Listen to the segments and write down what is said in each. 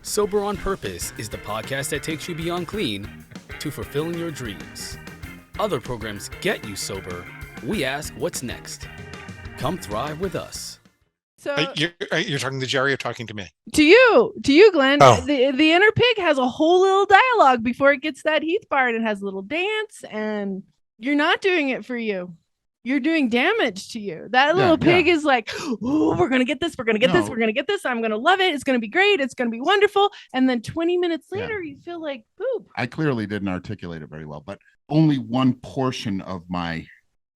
Sober on Purpose is the podcast that takes you beyond clean to fulfilling your dreams. Other programs get you sober. We ask what's next. Come thrive with us. So You're talking to Jerry or talking to me? To you, Glenn. Oh. The inner pig has a whole little dialogue before it gets that Heath bar, and it has a little dance, and you're not doing it for you. You're doing damage to you. That little pig is like, oh, we're going to get this. We're going to get this. We're going to get this. I'm going to love it. It's going to be great. It's going to be wonderful. And then 20 minutes later, you feel like poop. I clearly didn't articulate it very well, but only one portion of my,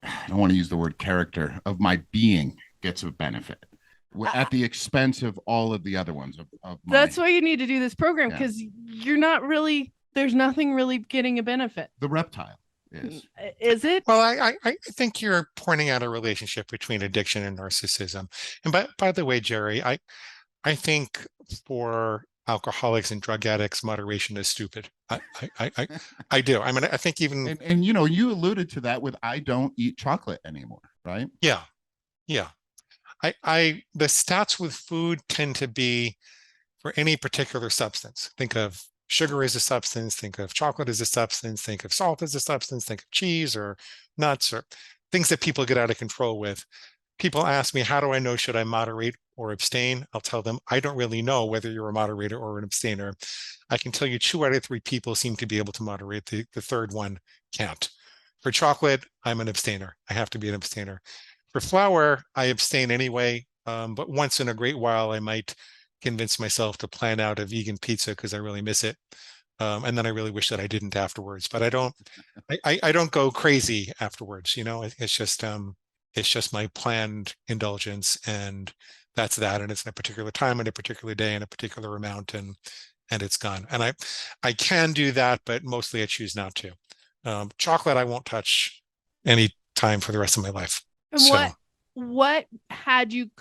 I don't want to use the word character, of my being gets a benefit at the expense of all of the other ones. That's why you need to do this program, because you're not really, there's nothing really getting a benefit. The reptile. Is it? Well, I think you're pointing out a relationship between addiction and narcissism. And by the way, Jerry, I think for alcoholics and drug addicts, moderation is stupid. I do. I mean, I think even and you know, you alluded to that with I don't eat chocolate anymore, right? Yeah. The stats with food tend to be for any particular substance. Think of sugar as a substance, think of chocolate as a substance, think of salt as a substance, think of cheese or nuts or things that people get out of control with. People ask me, how do I know, should I moderate or abstain? I'll tell them, I don't really know whether you're a moderator or an abstainer. I can tell you 2 out of 3 people seem to be able to moderate. The third one can't. For chocolate, I'm an abstainer. I have to be an abstainer. For flour, I abstain anyway, but once in a great while, I might convince myself to plan out a vegan pizza because I really miss it. And then I really wish that I didn't afterwards, but I don't go crazy afterwards. You know, it's just my planned indulgence, and that's that. And it's in a particular time and a particular day and a particular amount, and it's gone. And I can do that, but mostly I choose not to. Chocolate, I won't touch any time for the rest of my life. And what had you,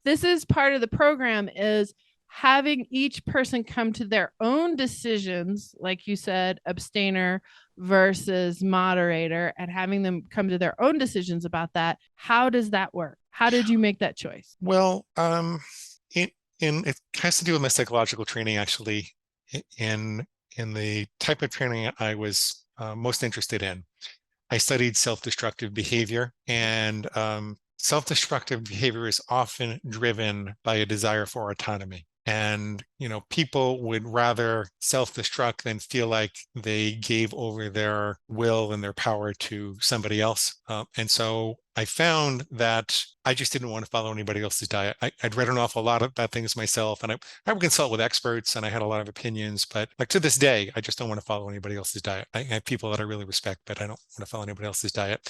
this is part of the program, is having each person come to their own decisions, like you said, abstainer versus moderator, and having them come to their own decisions about that. How does that work? How did you make that choice? Well, it has to do with my psychological training, actually. In the type of training I was most interested in, I studied self-destructive behavior, and self-destructive behavior is often driven by a desire for autonomy. And, you know, people would rather self-destruct than feel like they gave over their will and their power to somebody else. And so I found that I just didn't want to follow anybody else's diet. I'd read an awful lot about things myself, and I would consult with experts, and I had a lot of opinions, but like to this day, I just don't want to follow anybody else's diet. I have people that I really respect, but I don't want to follow anybody else's diet.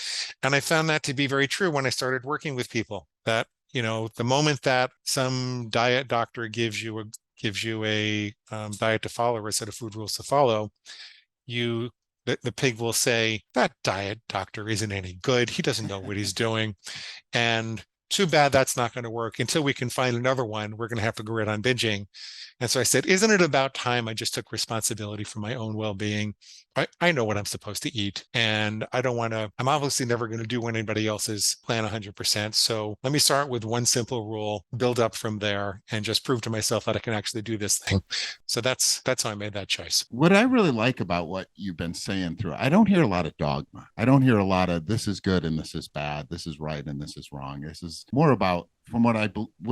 And I found that to be very true when I started working with people, that, you know, the moment that some diet doctor gives you a diet to follow or a set of food rules to follow, the pig will say, that diet doctor isn't any good. He doesn't know what he's doing. And too bad that's not going to work. Until we can find another one, we're going to have to go right on binging. And so I said, isn't it about time I just took responsibility for my own well-being? I know what I'm supposed to eat, and I'm obviously never going to do anybody else's plan 100%. So let me start with one simple rule, build up from there, and just prove to myself that I can actually do this thing. So that's how I made that choice. What I really like about what you've been saying through, I don't hear a lot of dogma. I don't hear a lot of this is good and this is bad, this is right and this is wrong. This is more about, from what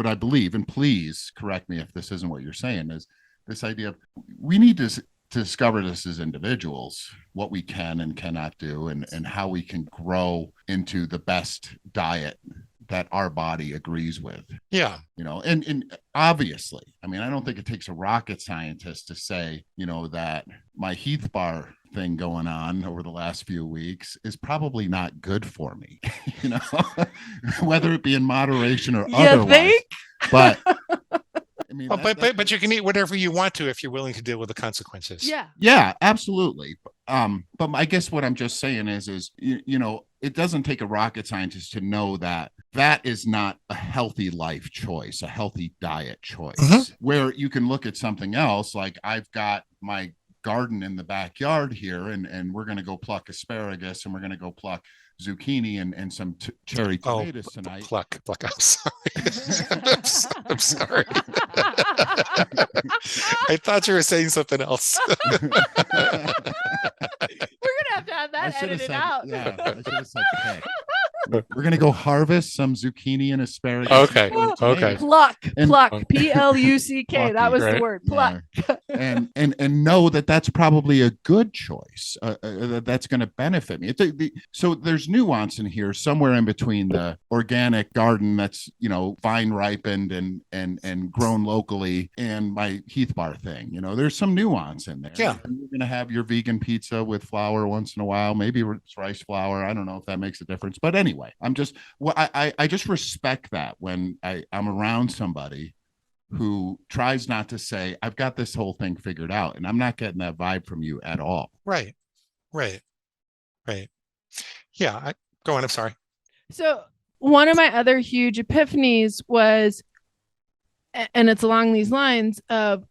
I believe, and please correct me if this isn't what you're saying, is this idea of we need to discover this as individuals, what we can and cannot do, and how we can grow into the best diet that our body agrees with. Yeah. You know, and obviously, I mean, I don't think it takes a rocket scientist to say, you know, that my Heath bar thing going on over the last few weeks is probably not good for me, you know, whether it be in moderation or otherwise. Think? But I mean, but you can eat whatever you want to if you're willing to deal with the consequences. Yeah, absolutely. But I guess what I'm just saying is you know, it doesn't take a rocket scientist to know that is not a healthy life choice, a healthy diet choice, where you can look at something else. Like I've got my garden in the backyard here, and we're going to go pluck asparagus, and we're going to go pluck zucchini and some cherry tomatoes tonight. Pluck. I'm sorry. I'm sorry. I thought you were saying something else. We're gonna have to have that edited out. Yeah, I should have said pick. We're gonna go harvest some zucchini and asparagus. Okay. Pluck, Okay. P-L-U-C-K. That was the word. Pluck. And know that that's probably a good choice. That's going to benefit me. So there's nuance in here somewhere in between the organic garden that's vine ripened and grown locally and my Heath Bar thing. There's some nuance in there. Yeah. And you're going to have your vegan pizza with flour once in a while. Maybe it's rice flour. I don't know if that makes a difference. But anyway, I just respect that when I'm around somebody who tries not to say, I've got this whole thing figured out. And I'm not getting that vibe from you at all. Right. Yeah. Go on. I'm sorry. So one of my other huge epiphanies was, and it's along these lines of,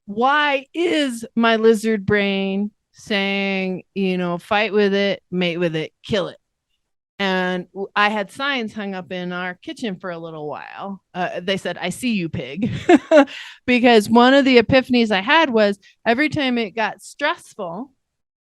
why is my lizard brain saying, fight with it, mate with it, kill it? And I had signs hung up in our kitchen for a little while. They said, I see you, pig. Because one of the epiphanies I had was every time it got stressful,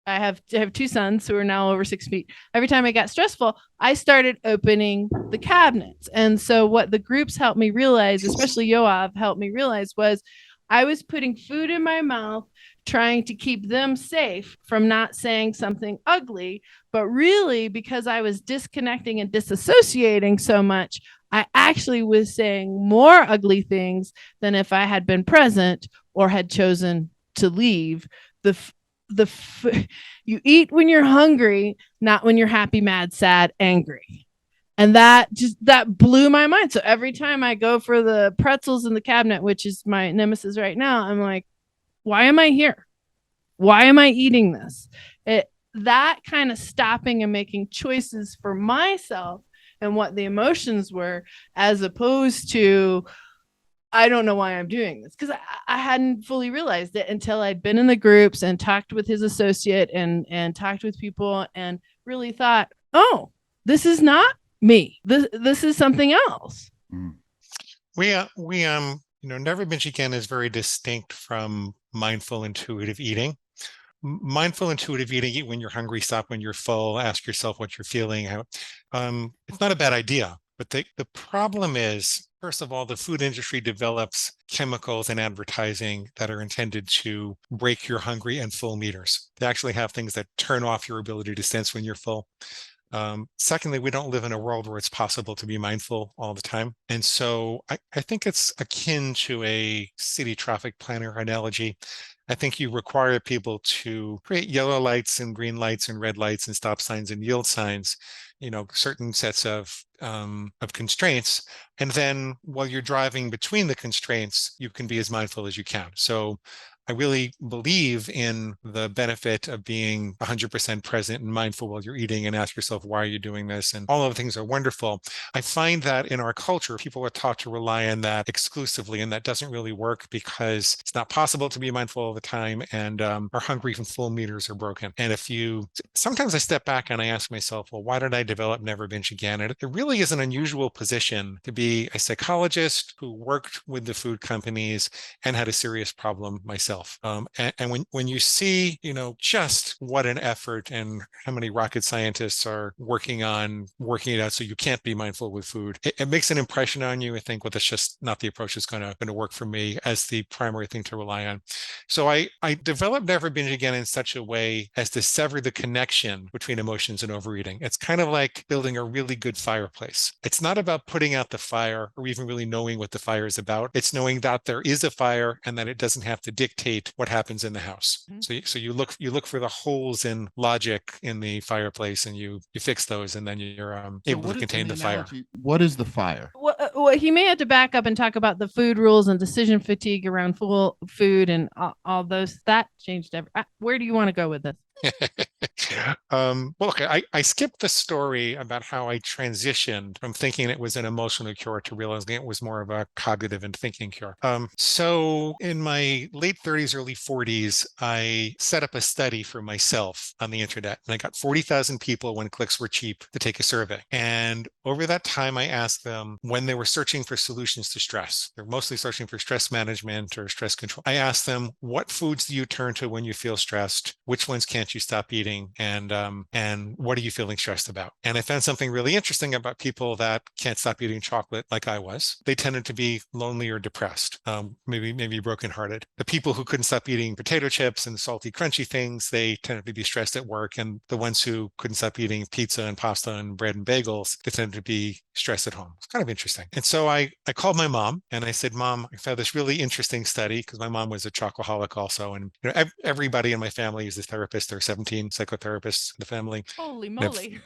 I have two sons who are now over 6 feet. Every time it got stressful, I started opening the cabinets. And so what the groups helped me realize, especially Yoav helped me realize, was I was putting food in my mouth, trying to keep them safe from not saying something ugly. But really, because I was disconnecting and disassociating so much, I actually was saying more ugly things than if I had been present or had chosen to leave. You eat when you're hungry, not when you're happy, mad, sad, angry. And that blew my mind. So every time I go for the pretzels in the cabinet, which is my nemesis right now, I'm like, why am I here? Why am I eating this? That kind of stopping and making choices for myself and what the emotions were, as opposed to, I don't know why I'm doing this, because I hadn't fully realized it until I'd been in the groups and talked with his associate and talked with people and really thought, oh, this is not me. This is something else. Never Binge Again is very distinct from mindful intuitive eating. Mindful intuitive eating, eat when you're hungry, stop when you're full, ask yourself what you're feeling. It's not a bad idea, but the problem is, first of all, the food industry develops chemicals and advertising that are intended to break your hungry and full meters. They actually have things that turn off your ability to sense when you're full. Secondly, we don't live in a world where it's possible to be mindful all the time. And so I think it's akin to a city traffic planner analogy. I think you require people to create yellow lights and green lights and red lights and stop signs and yield signs, certain sets of constraints. And then while you're driving between the constraints, you can be as mindful as you can. So I really believe in the benefit of being 100% present and mindful while you're eating, and ask yourself, why are you doing this? And all of the things are wonderful. I find that in our culture, people are taught to rely on that exclusively, and that doesn't really work because it's not possible to be mindful all the time, and our hungry and full meters are broken. And sometimes I step back and I ask myself, well, why did I develop Never Binge Again? And it really is an unusual position to be a psychologist who worked with the food companies and had a serious problem myself. And when you see, just what an effort and how many rocket scientists are working it out so you can't be mindful with food, it makes an impression on you. I think, well, that's just not the approach that's going to work for me as the primary thing to rely on. So I developed Never Binge Again in such a way as to sever the connection between emotions and overeating. It's kind of like building a really good fireplace. It's not about putting out the fire or even really knowing what the fire is about. It's knowing that there is a fire and that it doesn't have to dictate what happens in the house. So you look for the holes in logic in the fireplace, and you fix those, and then you're able to contain the fire. What is the fire? Well, he may have to back up and talk about the food rules and decision fatigue around full food and all those. That changed everything. Where do you want to go with this? Well, okay, I skipped the story about how I transitioned from thinking it was an emotional cure to realizing it was more of a cognitive and thinking cure. So in my late 30s, early 40s, I set up a study for myself on the internet, and I got 40,000 people when clicks were cheap to take a survey. And over that time, I asked them when they were searching for solutions to stress. They're mostly searching for stress management or stress control. I asked them, what foods do you turn to when you feel stressed? Which ones can't you stop eating? And what are you feeling stressed about? And I found something really interesting about people that can't stop eating chocolate like I was. They tended to be lonely or depressed, maybe brokenhearted. The people who couldn't stop eating potato chips and salty, crunchy things, they tended to be stressed at work. And the ones who couldn't stop eating pizza and pasta and bread and bagels, they tended to be stressed at home. It's kind of interesting. And so I called my mom and I said, Mom, I found this really interesting study, because my mom was a chocoholic also. And everybody in my family is a therapist. There are 17 psychotherapists in the family. Holy moly.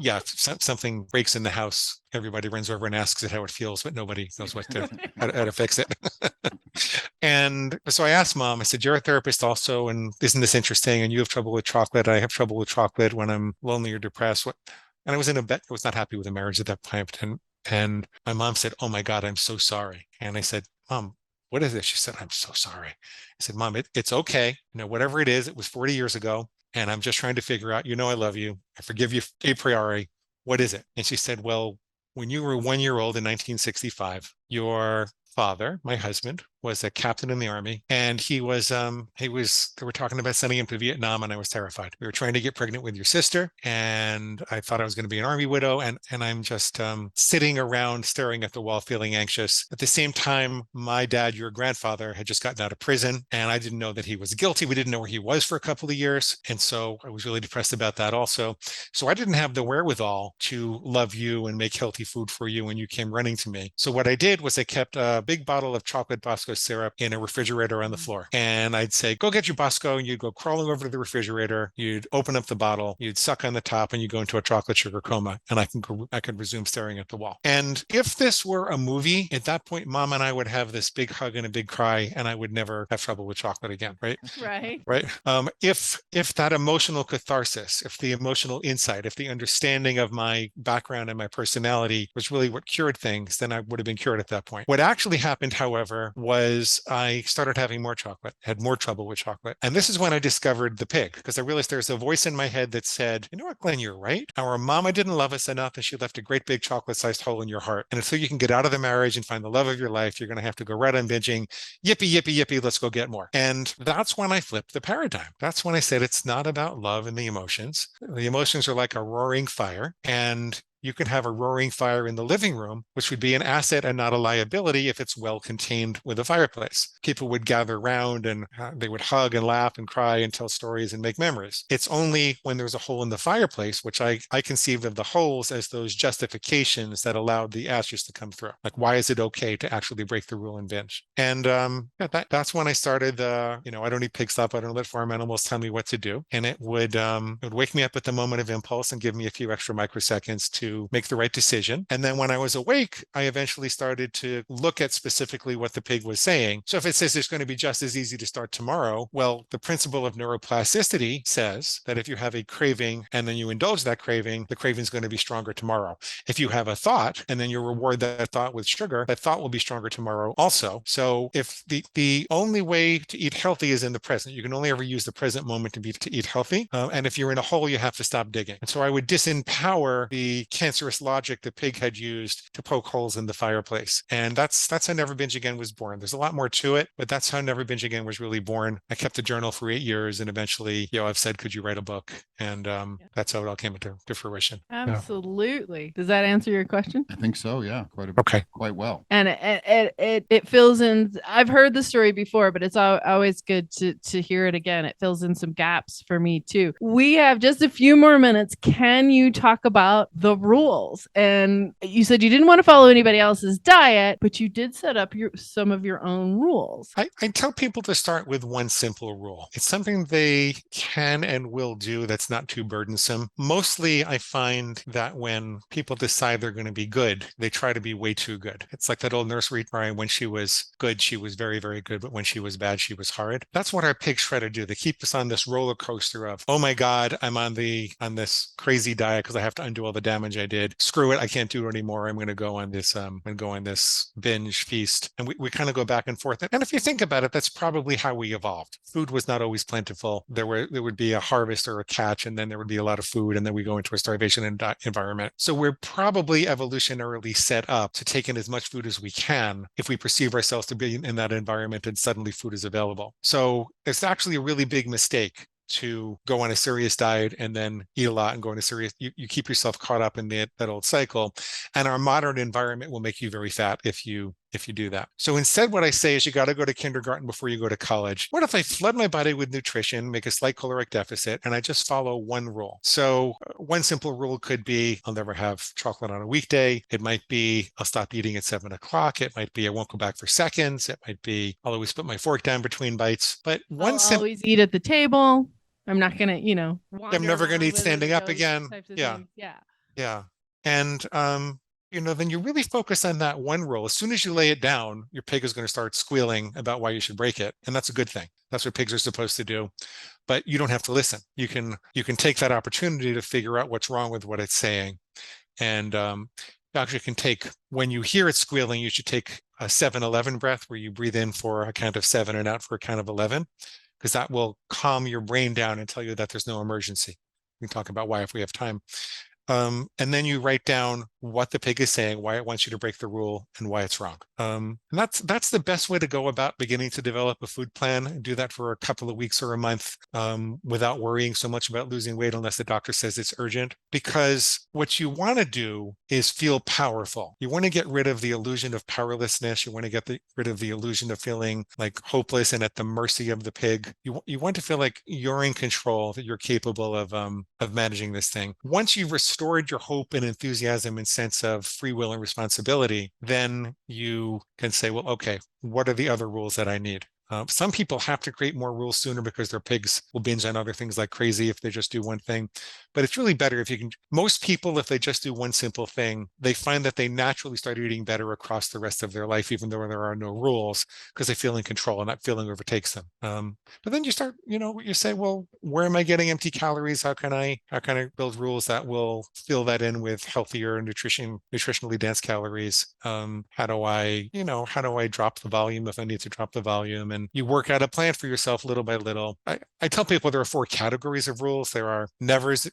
Yeah, if something breaks in the house, everybody runs over and asks it how it feels, but nobody knows how to fix it. And so I asked Mom, I said, you're a therapist also, and isn't this interesting? And you have trouble with chocolate. I have trouble with chocolate when I'm lonely or depressed. And I was I was not happy with the marriage at that point. And my mom said, oh my God, I'm so sorry. And I said, Mom, what is this? She said, I'm so sorry. I said, Mom, it's okay. Whatever it is, it was 40 years ago. And I'm just trying to figure out, I love you. I forgive you a priori. What is it? And she said, well, when you were 1 year old in 1965, your father, my husband, was a captain in the army, and they were talking about sending him to Vietnam, and I was terrified. We were trying to get pregnant with your sister, and I thought I was going to be an army widow, and I'm just sitting around staring at the wall, feeling anxious. At the same time, my dad, your grandfather, had just gotten out of prison, and I didn't know that he was guilty. We didn't know where he was for a couple of years, and so I was really depressed about that also. So I didn't have the wherewithal to love you and make healthy food for you when you came running to me. So what I did was I kept a big bottle of chocolate Bosco syrup in a refrigerator on the floor. And I'd say, go get your Bosco, and you'd go crawling over to the refrigerator. You'd open up the bottle, you'd suck on the top, and you go into a chocolate sugar coma. And I could resume staring at the wall. And if this were a movie, at that point, Mom and I would have this big hug and a big cry, and I would never have trouble with chocolate again, right? Right. Right. If that emotional catharsis, if the emotional insight, if the understanding of my background and my personality was really what cured things, then I would have been cured at that point. What actually happened, however, was I started having more chocolate, had more trouble with chocolate. And this is when I discovered the pig, because I realized there's a voice in my head that said, you know what, Glenn, you're right. Our mama didn't love us enough, and she left a great big chocolate-sized hole in your heart. And until you can get out of the marriage and find the love of your life, you're going to have to go right on binging. Yippee, yippee, yippee, let's go get more. And that's when I flipped the paradigm. That's when I said, it's not about love and the emotions. The emotions are like a roaring fire, and you can have a roaring fire in the living room, which would be an asset and not a liability if it's well contained with a fireplace. People would gather around and they would hug and laugh and cry and tell stories and make memories. It's only when there's a hole in the fireplace, which I conceived of the holes as those justifications that allowed the ashes to come through. Like, why is it okay to actually break the rule and binge? And that's when I started I don't eat pig slop. I don't let farm animals tell me what to do. And it would wake me up at the moment of impulse and give me a few extra microseconds to make the right decision. And then when I was awake, I eventually started to look at specifically what the pig was saying. So if it says it's going to be just as easy to start tomorrow, well, the principle of neuroplasticity says that if you have a craving and then you indulge that craving, the craving is going to be stronger tomorrow. If you have a thought and then you reward that thought with sugar, that thought will be stronger tomorrow also. So if the only way to eat healthy is in the present, you can only ever use the present moment to eat healthy. And if you're in a hole, you have to stop digging. And so I would disempower the cancerous logic the pig had used to poke holes in the fireplace. And that's how Never Binge Again was born. There's a lot more to it, but that's how Never Binge Again was really born. I kept a journal for 8 years, and eventually, I've said, could you write a book? And that's how it all came into fruition. Absolutely. Yeah. Does that answer your question? I think so. Yeah. Quite well. And it fills in. I've heard the story before, but it's always good to hear it again. It fills in some gaps for me too. We have just a few more minutes. Can you talk about the rules. And you said you didn't want to follow anybody else's diet, but you did set up some of your own rules. I tell people to start with one simple rule. It's something they can and will do that's not too burdensome. Mostly, I find that when people decide they're going to be good, they try to be way too good. It's like that old nursery rhyme, when she was good, she was very, very good, but when she was bad, she was horrid. That's what our pigs try to do. They keep us on this roller coaster of, oh my God, I'm on this crazy diet because I have to undo all the damage I did. Screw it, I can't do it anymore. I'm going to go on this binge feast. And we kind of go back and forth. And if you think about it, that's probably how we evolved. Food was not always plentiful. There would be a harvest or a catch, and then there would be a lot of food, and then we go into a starvation environment. So we're probably evolutionarily set up to take in as much food as we can if we perceive ourselves to be in that environment and suddenly food is available. So it's actually a really big mistake to go on a serious diet and then eat a lot and go on a serious, you keep yourself caught up in that old cycle. And our modern environment will make you very fat if you do that. So instead, what I say is you got to go to kindergarten before you go to college. What if I flood my body with nutrition, make a slight caloric deficit, and I just follow one rule? So one simple rule could be I'll never have chocolate on a weekday. It might be I'll stop eating at 7:00. It might be I won't go back for seconds. It might be I'll always put my fork down between bites. But I'll always eat at the table. I'm not going to, I'm never going to eat standing up again. Yeah. Yeah. And, then you really focus on that one rule. As soon as you lay it down, your pig is going to start squealing about why you should break it. And that's a good thing. That's what pigs are supposed to do. But you don't have to listen. You can take that opportunity to figure out what's wrong with what it's saying. And you actually can take, when you hear it squealing, you should take a 7-11 breath where you breathe in for a count of 7 and out for a count of 11. Because that will calm your brain down and tell you that there's no emergency. We can talk about why if we have time. And then you write down what the pig is saying, why it wants you to break the rule, and why it's wrong. And that's the best way to go about beginning to develop a food plan. Do that for a couple of weeks or a month without worrying so much about losing weight unless the doctor says it's urgent. Because what you want to do is feel powerful. You want to get rid of the illusion of powerlessness. You want to get rid of the illusion of feeling like hopeless and at the mercy of the pig. You want to feel like you're in control, that you're capable of managing this thing. Once you've restored your hope and enthusiasm and sense of free will and responsibility, then you can say, well, okay, what are the other rules that I need? Some people have to create more rules sooner because their pigs will binge on other things like crazy if they just do one thing. But it's really better if you can. Most people, if they just do one simple thing, they find that they naturally start eating better across the rest of their life, even though there are no rules, because they feel in control and that feeling overtakes them. But then you start, you say, well, where am I getting empty calories? How can I build rules that will fill that in with healthier nutritionally dense calories? How do I drop the volume if I need to drop the volume? And you work out a plan for yourself little by little. I tell people there are 4 categories of rules. There are nevers,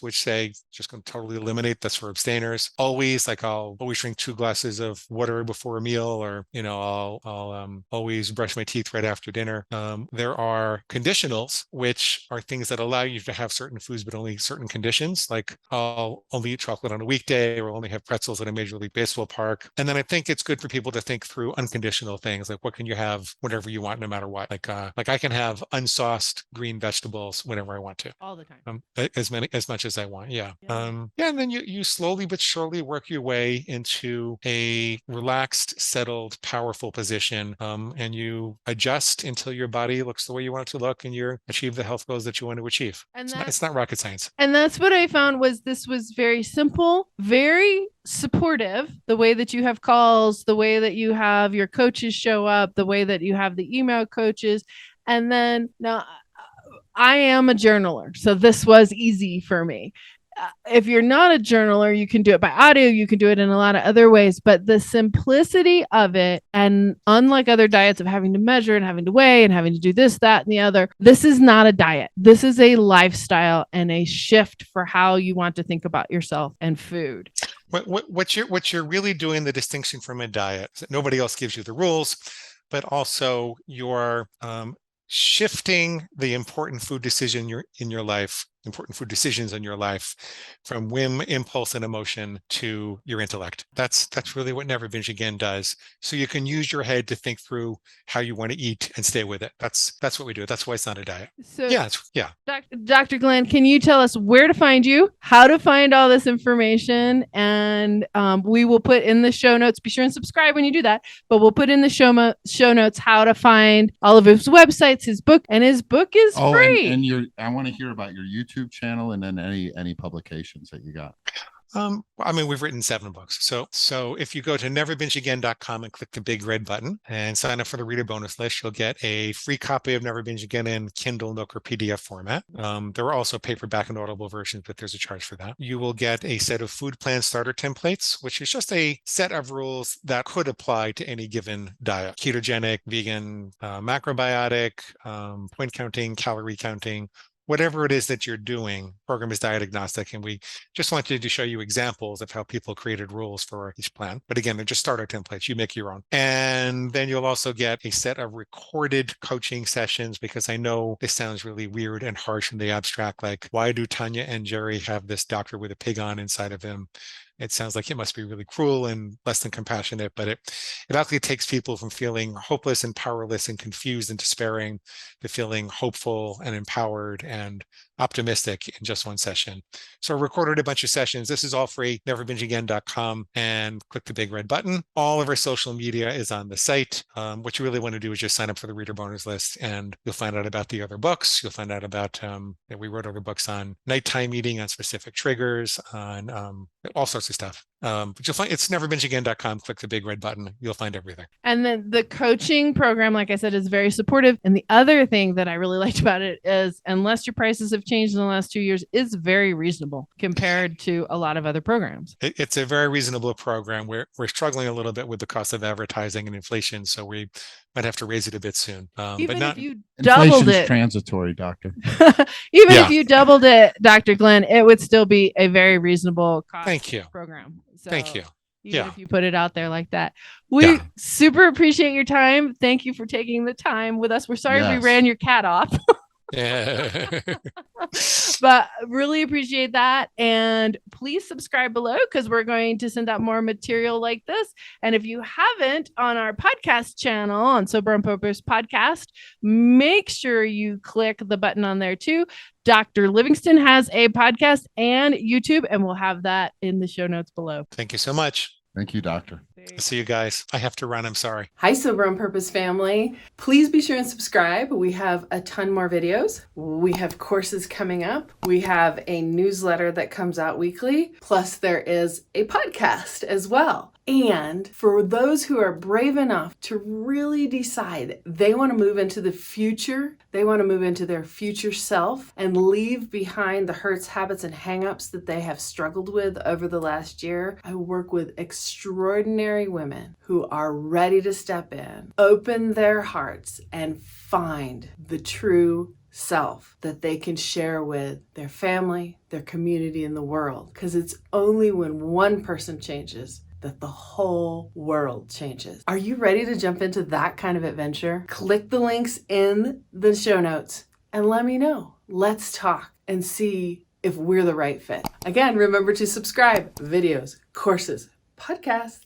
which say just going to totally eliminate. That's for abstainers. Always, like I'll always drink 2 glasses of water before a meal, or I'll always brush my teeth right after dinner. There are conditionals, which are things that allow you to have certain foods, but only certain conditions. Like I'll only eat chocolate on a weekday, or only have pretzels at a Major League Baseball park. And then I think it's good for people to think through unconditional things, like what can you have whatever you want, no matter what. Like I can have unsauced green vegetables whenever I want to, all the time, as much as I want. Yeah. And then you slowly but surely work your way into a relaxed, settled, powerful position, and you adjust until your body looks the way you want it to look, and you achieve the health goals that you want to achieve. And it's not rocket science. And that's what I found was this was very simple, very supportive. The way that you have calls, the way that you have your coaches show up, the way that you have the email coaches. And then now I am a journaler, so this was easy for me. If you're not a journaler, you can do it by audio, you can do it in a lot of other ways, but the simplicity of it, and unlike other diets of having to measure and having to weigh and having to do this, that, and the other, this is not a diet. This is a lifestyle and a shift for how you want to think about yourself and food. What you're really doing, the distinction from a diet, is that nobody else gives you the rules, but also you're shifting the important food decision in your life important for decisions in your life, from whim, impulse, and emotion to your intellect. That's really what Never Binge Again does. So you can use your head to think through how you want to eat and stay with it. That's what we do. That's why it's not a diet. So Yeah. Dr. Glen, can you tell us where to find you, how to find all this information? And we will put in the show notes. Be sure and subscribe when you do that. But we'll put in the show notes how to find all of his websites, his book, and his book is free. And I want to hear about your YouTube channel and then any publications that you got. I mean, we've written 7 books. So if you go to neverbingeagain.com and click the big red button and sign up for the reader bonus list, you'll get a free copy of Never Binge Again in Kindle, Nook, or PDF format. There are also paperback and Audible versions, but there's a charge for that. You will get a set of food plan starter templates, which is just a set of rules that could apply to any given diet: ketogenic, vegan, macrobiotic, point counting, calorie counting. Whatever it is that you're doing, program is diet agnostic, and we just wanted to show you examples of how people created rules for each plan. But again, they're just starter templates. You make your own. And then you'll also get a set of recorded coaching sessions, because I know this sounds really weird and harsh in the abstract. Like, why do Tanya and Jerry have this doctor with a pig on inside of him? It sounds like it must be really cruel and less than compassionate, but it actually takes people from feeling hopeless and powerless and confused and despairing to feeling hopeful and empowered and optimistic in just one session. So I recorded a bunch of sessions. This is all free, neverbingeagain.com, and click the big red button. All of our social media is on the site. What you really want to do is just sign up for the reader bonus list, and you'll find out about the other books. You'll find out about that we wrote other books on nighttime eating, on specific triggers, on all sorts of stuff. But you'll find it's neverbingeagain.com. Click the big red button. You'll find everything. And then the coaching program, like I said, is very supportive. And the other thing that I really liked about it is, unless your prices have changed in the last 2 years, is very reasonable compared to a lot of other programs. It's a very reasonable program. We're struggling a little bit with the cost of advertising and inflation, so we might have to raise it a bit soon. Even but if you doubled it, transitory, doctor. If you doubled it, Dr. Glen, it would still be a very reasonable cost program. So Thank you. Even if you put it out there like that. We super appreciate your time. Thank you for taking the time with us. We're sorry we ran your cat off. Yeah. But really appreciate that. And please subscribe below, because we're going to send out more material like this. And if you haven't, on our podcast channel, on Sober on Purpose Podcast, make sure you click the button on there too. Dr. Livingston has a podcast and YouTube, and we'll have that in the show notes below. Thank you so much. Thank you, doctor. See you guys. I have to run. I'm sorry. Hi, Sober on Purpose family. Please be sure and subscribe. We have a ton more videos. We have courses coming up. We have a newsletter that comes out weekly. Plus, there is a podcast as well. And for those who are brave enough to really decide they want to move into the future, they want to move into their future self and leave behind the hurts, habits, and hangups that they have struggled with over the last year, I work with extraordinary women who are ready to step in, open their hearts, and find the true self that they can share with their family, their community, and the world. Because it's only when one person changes that the whole world changes. Are you ready to jump into that kind of adventure? Click the links in the show notes and let me know. Let's talk and see if we're the right fit. Again, remember to subscribe. Videos, courses, podcasts.